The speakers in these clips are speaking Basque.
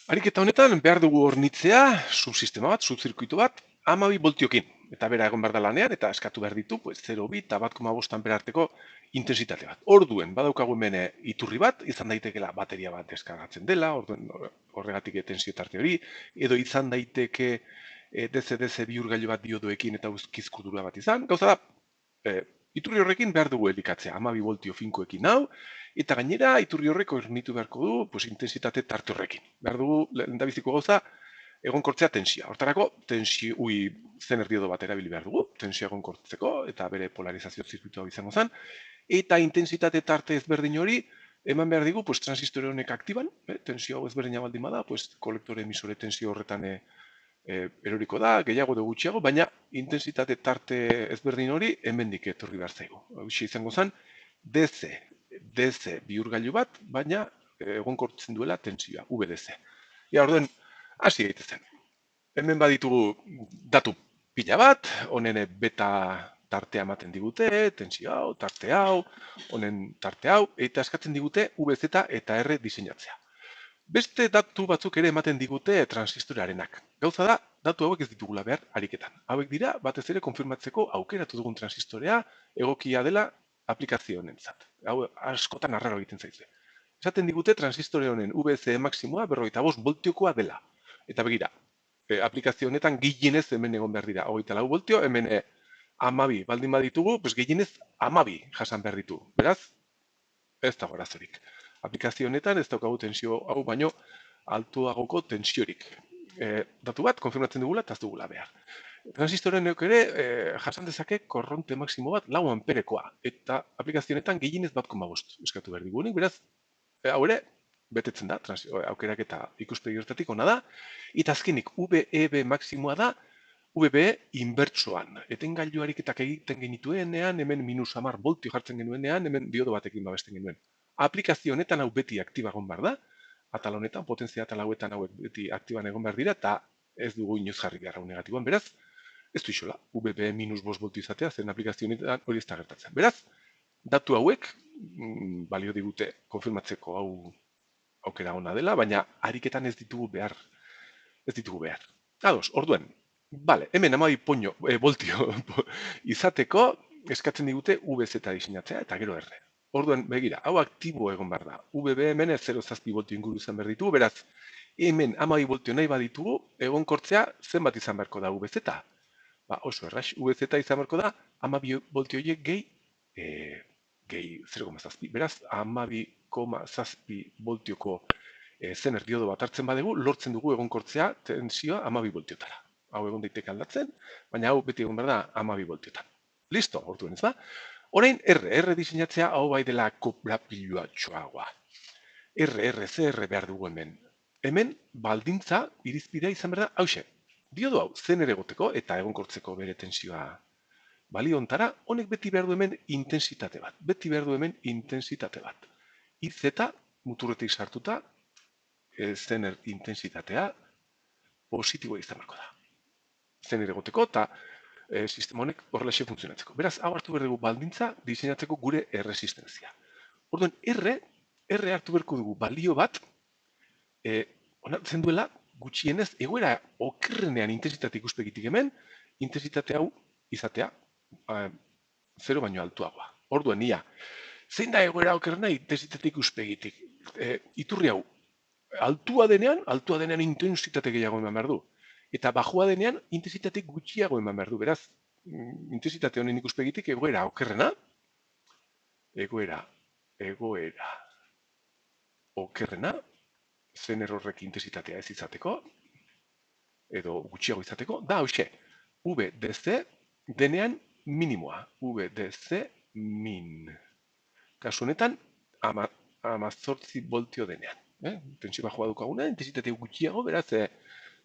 Ariketa honetan behar dugu hornitzea, subsistema bat, subzirkuitu bat, 12 voltiokin. Eta bera egon behar da lanean, eta eskatu behar ditu, 0,2 eta 1,5 ampera arteko intensitate bat. Orduen, badaukagu hemen iturri bat, izan daitekeela bateria bat deskargatzen dela, orduen horregatik tensio tarte hori, edo izan daiteke DC-DC bihurgailu bat diodoekin eta uzkizkurdura bat izan. Gauza da, iturri horrekin behar dugu elikatzea, 12 voltio finkoekin hau, eta gainera iturri horrek hornitu beharko du intensitate tarte horrekin. Behar dugu, lehendabiziko gauza, egonkortzea tensioa. Hortarako, zener diodo bat erabili behar dugu, tensioa egonkortzeko, eta bere polarizazio zirkuitu hau izango zen, eta intensitate tarte ezberdin hori, eman behar digu, transistore honek aktiban, tensio hau ezberdina baldin bada, kolektore emisore tensio horretan eroriko da, gehiago edo gutxiago, baina intensitate tarte ezberdin hori hemendik etorri behar zaigu. Hau izango zen, DC bihurgailu bat, baina egonkortzen duela tensioa, VDC. Orduen, hasi daitezen. Hemen baditugu datu pila bat, honen beta tartea ematen digute, tensio hau, tarte hau, honen tarte hau, eta eskatzen digute VZ eta R diseinatzea. Beste datu batzuk ere ematen digute transistorearenak. Gauza da, datu hauek ez ditugula behar ariketan. Hauek dira, batez ere konfirmatzeko aukeratu dugun transistorea egokia dela aplikazio honentzat. Hau askotan arraro egiten zaizue. Esaten digute transistore honen VC maksimoa 45 voltiokoa dela. Eta begira, aplikazio honetan gehienez hemen egon behar dira 24 voltio, hemen 12 baldin baditugu, gehienez 12 jasan behar ditu. Beraz, ez dago arazorik. Aplikazio honetan ez daukagu tensio hau baino altuagoko tensiorik. Datu bat, konfirmatzen dugula eta ez dugula behar. Transistorenek ere jasan dezake korronte maksimo bat 4 amperekoa. Eta aplikazio honetan gehienez 1,5 eskatu behar digunik. Beraz, hau ere, betetzen da, aukerak eta ikuspegi horretatik ona da. Eta azkenik, VEB maksimoa da, VBE inbertsoan. Etengailu ariketak egiten genituenean, hemen -10 voltio jartzen genuenean, hemen diodo batekin babesten genuen. Aplikazio honetan hau beti aktiba egon behar da, atal honetan, potentzia atal hauetan hauek beti aktiban egon behar dira, eta ez dugu inoz jarri behar hau negatiboan. Beraz, ez du isola, VBE -5 voltio izatea, zen aplikazio honetan hori ez da gertatzen. Beraz, datu hauek, balio digute konfirmatzeko hau aukera ona dela, baina ariketan ez ditugu behar. Ados, orduen, bale, hemen 12 voltio izateko eskatzen digute VZ diseinatzea eta gero R. Orduen, begira, hau aktibo egon behar da. VB hemen 0,7 voltio inguru izan behar ditugu, beraz, hemen 12 voltio nahi baditugu, egonkortzea zenbat izan beharko da VZ? Oso errax, VZ izan beharko da, 12 voltio horiek gehi 0,7. Beraz, 12,7 voltioko zener diodo bat hartzen badegu, lortzen dugu egonkortzea tensioa 12 voltiotara. Hau egon daiteke aldatzen, baina hau beti egon behar da 12 voltiotan. Listo, orduen ez da? Orain, R diseinatzea hau bai dela koplapilua txoagoa. CR behar dugu hemen. Hemen, baldintza, irizpidea izan behar da, hause, diodo hau, zener egoteko eta egonkortzeko bere tensioa balio ontara, honek beti behar du hemen intensitate bat. IZ, muturretik sartuta, zener intensitatea positiboa izan beharko da. Zener egoteko eta sistema honek horrelaxe funtzionatzeko. Beraz, hau hartu behar dugu baldintza diseinatzeko gure erresistentzia. Orduan, R hartu beharko dugu balio bat, onartzen duela gutxienez egoera okerrenean intensitate ikuspegitik hemen, intensitate hau izatea 0 baino altuagoa. Orduan, ia, zein da egoera okerrena intensitate ikuspegitik? Iturri hau, altua denean intensitate gehiago eman behar du. Eta bajua denean, intensitate gutxiago eman behar du. Beraz, intensitate honen ikuspegitik egoera okerrena, egoera okerrena, zener horrek intensitatea ez izateko, edo gutxiago izateko, da hauxe, VDC denean minimoa, VDC min. Kasu honetan, 18 voltio denean. Tensio bajoa dukaguna, intensitate gutxiago, beraz,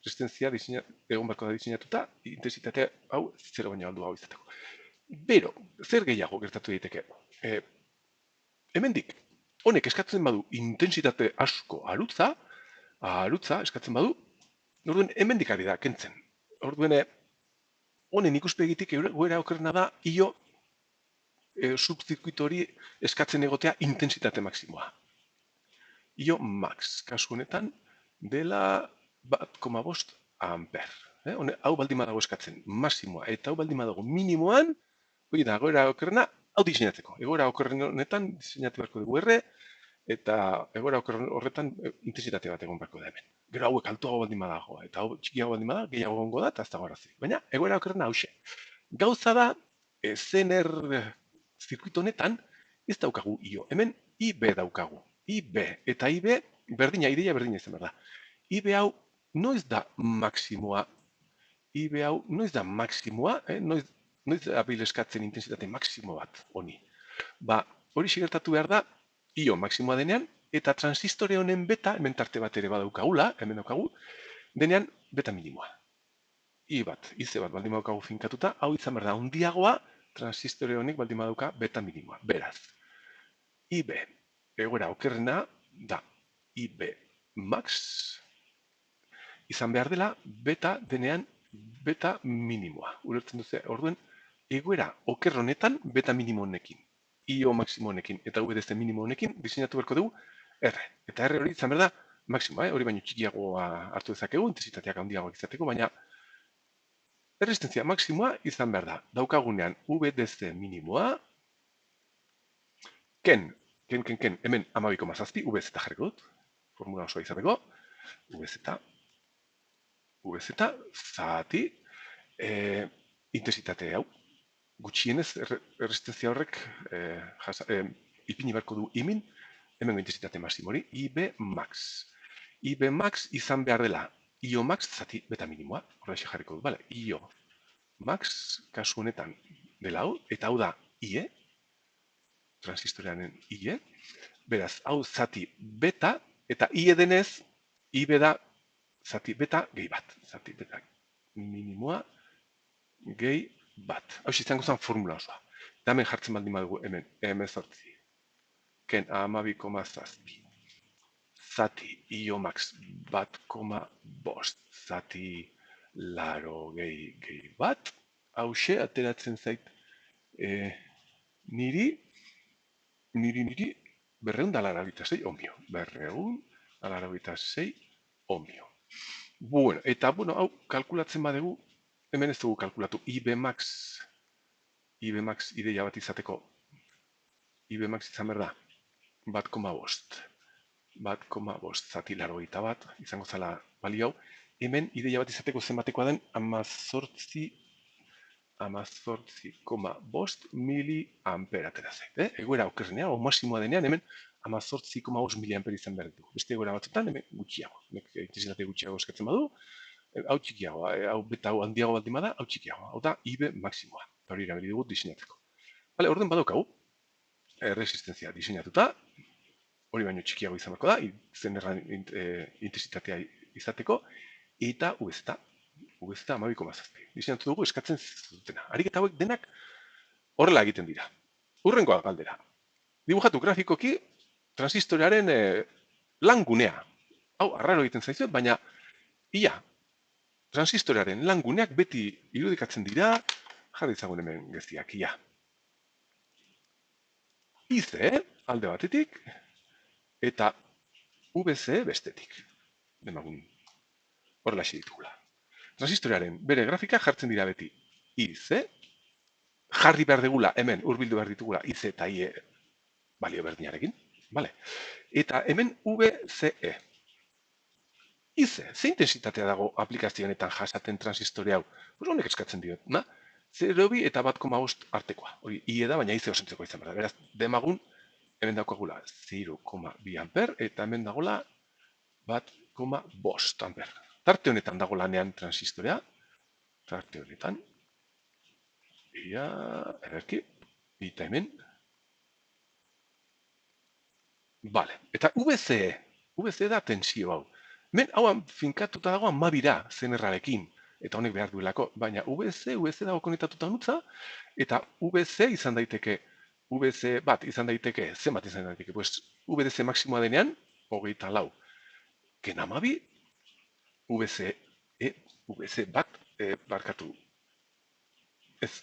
resistentzia egon beharko da diseinatuta, intensitate hau 0 baino aldu hau izateko. Bero, zer gehiago gertatu daiteke? Hemendik, honek eskatzen badu intensitate asko arutza eskatzen badu, orduen hemendik ari da kentzen. Orduen, honen ikuspegitik egoera okerrena da, subzirkuitu hori eskatzen egotea intensitate maksimoa. Max, kasu honetan, dela 1,5 amper. Hau baldin badago eskatzen maximoa eta hau baldin badago minimoan, hori da, egoera okerrena, hau diseinatzeko. Egoera okerren honetan diseinatu beharko dugu R, eta egoera horretan intensitate bat egon beharko da hemen. Gero hauek altuago baldin badago, eta hau txikiago baldin bada, gehiago egongo da, eta ez dago arazi. Baina egoera okerrena hause. Gauza da, zener zirkuito honetan, ez daukagu IO. Hemen IB daukagu. IB, eta IB berdina, ideia berdina izan behar da. IB hau noiz da maksimoa. IB hau noiz da maksimoa, noiz abil eskatzen intensitate maksimo bat honi. Ba, hori sigertatu behar da, IO maksimoa denean, eta transistore honen beta, hemen tarte bat ere badaukagula, hemen daukagu, denean beta minimoa. I bat, IC bat baldin badaukagu finkatuta, hau izan behar da, handiagoa transistore honek baldin badauka beta minimoa. Beraz, IB, egoera okerrena da IB max, izan behar dela beta denean beta minimoa. Ulertzen duzu, orduen, egoera oker honetan beta minimo honekin, IO maksimo honekin eta VDC minimo honekin diseinatu beharko dugu R. Eta R hori izan behar da maksimoa, hori baino txikiagoa hartu dezakegu, intensitateak handiagoak izateko, baina erresistentzia maksimoa izan behar da. Daukagunean VDC minimoa, ken, hemen 12,7, VZ jarriko dut, formula osoa izateko, VZ, zati, intensitate hau, gutxienez erresistentzia horrek ipini beharko du imin, hemen intensitate maximori, IB max. IB max izan behar dela IO max zati beta minimoa, horra jarriko du, bale, IO max kasu honetan dela hau, eta hau da IE, transistorearen IE, beraz, hau zati beta, eta IE denez, IB da zati beta gehi bat, zati beta minimoa gehi bat. Hau izango zen formula osoa. Eta hemen jartzen baldin badugu hemen, emezortzi. Ken 12,7. Zati IO max 1,5. Zati laro gehi bat. Hauxe ateratzen zait niri 286 ohmio. 286 ohmio. Bueno, eta hau kalkulatzen badugu, hemen ez dugu kalkulatu IB max ideia bat izateko. IB max izan behar da 1,5. 1,5 zati laro bat, izango zala balio hau. Hemen ideia bat izateko zenbatekoa den 18,5 miliamper atera zait. Egoera okerrenean, o maximoa denean, hemen 18,5 miliamper izan behar dugu. Beste egoera batzutan, hemen gutxiago. Intensitate gutxiago eskatzen badu, hau txikiago, hau beta hau handiago baldin bada, hau txikiago. Hau da IB maximoa. Hori erabili dugu diseinatzeko. Bale, orden badaukagu, resistentzia diseinatuta, hori baino txikiago izan beharko da, zenerran intensitatea izateko, eta VZ 12,7. Diseinatu dugu eskatzen zutena. Ariketa hauek denak horrela egiten dira. Hurrengoa galdera. Dibujatu grafikoki transistorearen langunea. Hau, arraro egiten zaizuet, baina ia, transistorearen languneak beti irudikatzen dira, jarri ezagun hemen geztiak, ia. IC alde batetik, eta VC bestetik. Demagun, horrela ditugula. Transistorearen bere grafika jartzen dira beti IC, jarri behar degula hemen hurbildu behar ditugula IC eta IE balio berdinarekin, vale? Eta hemen VCE. IC, ze intensitatea dago aplikazio honetan jasaten transistore hau? Honek eskatzen diot, na? 0,2 eta 1,5 artekoa. Hori IE da, baina IC osentzeko izan behar. Beraz, demagun, hemen daukagula 0,2 amper, eta hemen dagoela 1,5 amper. Tarte honetan dago lanean transistorea, tarte honetan, ia, ederki, eta hemen, vale, eta VCE da tensio hau. Hemen hauan finkatuta dagoan mabira zenerrarekin, eta honek behar duelako, baina VC dago konektatuta nutza, eta VC izan daiteke, VC bat izan daiteke, zenbat izan daiteke, pues VDC maksimoa denean, 24, ken amabi, VC bat, barkatu, ez,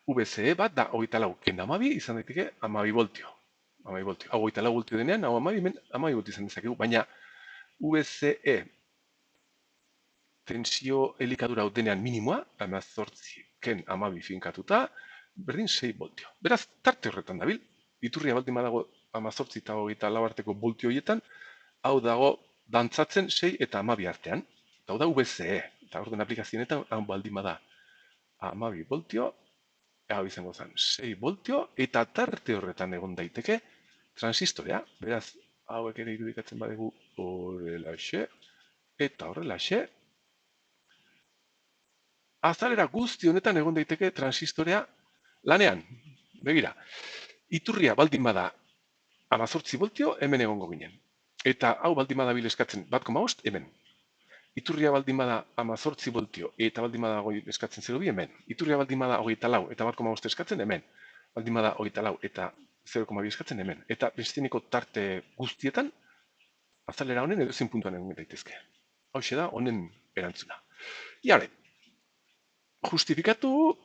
VCE bat da 24, ken amabi izan daiteke 12 voltio. amabi voltio. Hau 24 voltio denean, hau amabi, hemen amabi voltio izan dezakegu, baina VCE tensio elikadura hau denean minimoa, 18 ken amabi finkatuta, berdin 6 voltio. Beraz, tarte horretan dabil, iturria baldin badago 18 eta 24 arteko voltio horietan, hau dago dantzatzen 6 eta amabi artean. Eta hau da VCE, eta orden aplikazionetan hau baldin bada amabi voltio, hau izango zen 6 voltio, eta tarte horretan egon daiteke transistorea. Beraz, hauek ere irudikatzen badegu horrelaxe, eta horrelaxe, azalera guzti honetan egon daiteke transistorea lanean. Begira, iturria baldin bada 18 voltio, hemen egongo ginen. Eta hau baldin badabil eskatzen 1,5, hemen. Iturria baldin bada 18 voltio eta baldin bada eskatzen 0,2, hemen. Iturria baldin bada 24 eta 1,5 eskatzen, hemen. Baldin bada 24 eta 0,2 eskatzen, hemen. Eta bestineko tarte guztietan, azalera honen edo zein puntuan egon daitezke. Hau da honen erantzuna. Iare, justifikatu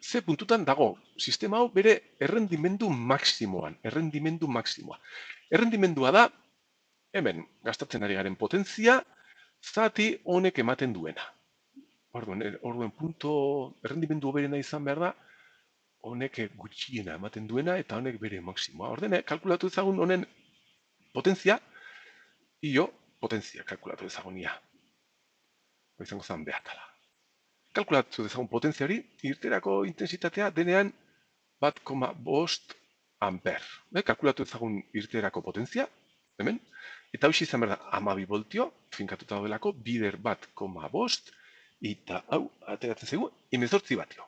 ze puntutan dago sistema hau bere errendimendu maksimoan. Errendimendua da, hemen, gastatzen ari garen potentzia, zati honek ematen duena. Orduen punto errendimendu berena izan behar da, honek gutxiena ematen duena eta honek bere maksimoa. Orden, kalkulatu ezagun honen potentzia, potentzia kalkulatu ezagun ia. Izango zen behatala. Kalkulatu dezagun potentzia hori, irterako intensitatea denean 1,5 amper. Kalkulatu ezagun irterako potentzia, hemen, eta hau izan behar da 12 voltio, finkatuta daudelako, bider 1,5, eta hau, ateratzen zaigu, 18 batio.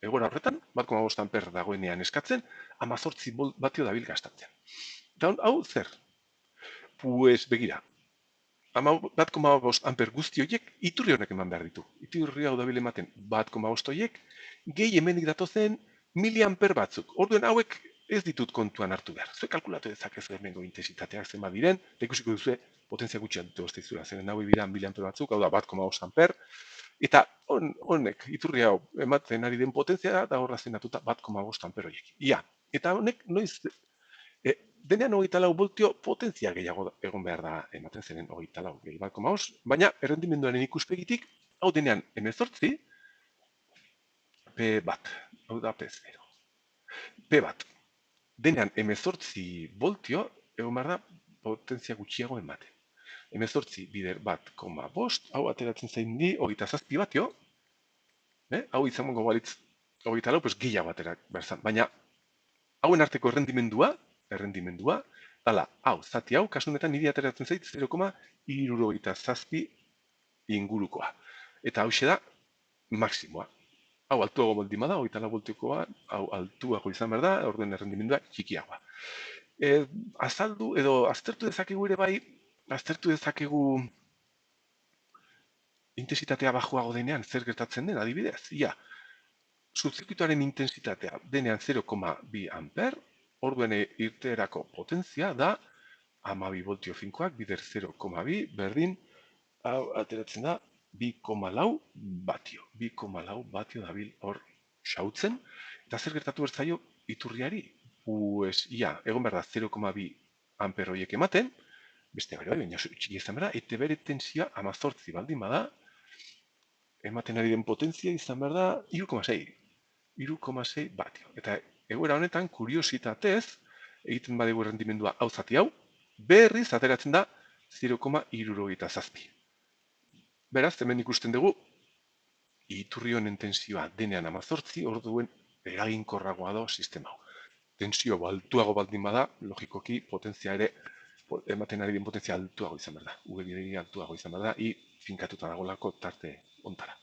Egora horretan, 1,5 amper dagoenean eskatzen, 18 batio dabil gastatzen. Eta hau, zer? Pues, begira, 1,5 amper guzti horiek iturri honek eman behar ditu. Iturri hau dabil ematen 1,5 horiek, gehi hemenik datozen miliamper batzuk. Orduen hauek ez ditut kontuan hartu behar. Zue kalkulatu dezakezu hemengo intensitateak zenbat diren, eta ikusiko duzue potentzia gutxian dute bostezura. Zeren hau biran miliamper batzuk, hau da 1,5 amper. Eta honek, iturri hau ematen ari den potentzia da horra zenatuta 1,5 amper horiek. Ia, eta honek noiz... Denean 24 voltio potentzia gehiago egon behar da ematen zenen 24 gehi 1,5, baina errendimenduaren ikuspegitik, hau denean 18, P1, hau da P0. P1, denean 18 voltio egon behar da potentzia gutxiago ematen. 18 bider 1,5, hau ateratzen zain di 27 batio, hau izango balitz 24, pues gehiago aterak behar zan, baina hauen arteko errendimendua, dala, hau, zati hau, kasunetan niri ateratzen zait 0,67 ingurukoa. Eta hau da, maksimoa. Hau altuago baldin bada, 24 voltiokoa, hau altuago izan behar da, orduen errendimendua txikiagoa. Azaldu, edo aztertu dezakegu ere bai, aztertu dezakegu intensitatea bajoago denean, zer gertatzen den, adibidez. Ia, subzirkuitoaren intensitatea denean 0,2 amper, orduen irteerako potentzia da 12 voltio finkoak bider 0,2 berdin, hau ateratzen da 2,4 batio. 2,4 batio dabil hor xautzen. Eta zer gertatu bertzaio iturriari? Pues, ia, egon behar da 0,2 amper horiek ematen, beste bere bai, baina txiki izan behar da, eta bere tensioa 18 baldin bada, ematen ari den potentzia izan behar da 3,6. 3,6 batio. Eta egoera honetan, kuriositatez, egiten badegu errendimendua hau zati hau, berriz ateratzen da 0,67. Beraz, hemen ikusten dugu, iturri honen tensioa denean 18, orduen eraginkorragoa da sistema hau. Tensio altuago baldin bada, logikoki potentzia ere, ematen ari den potentzia altuago izan behar da. Altuago izan behar da, finkatuta dagolako tarte ontara.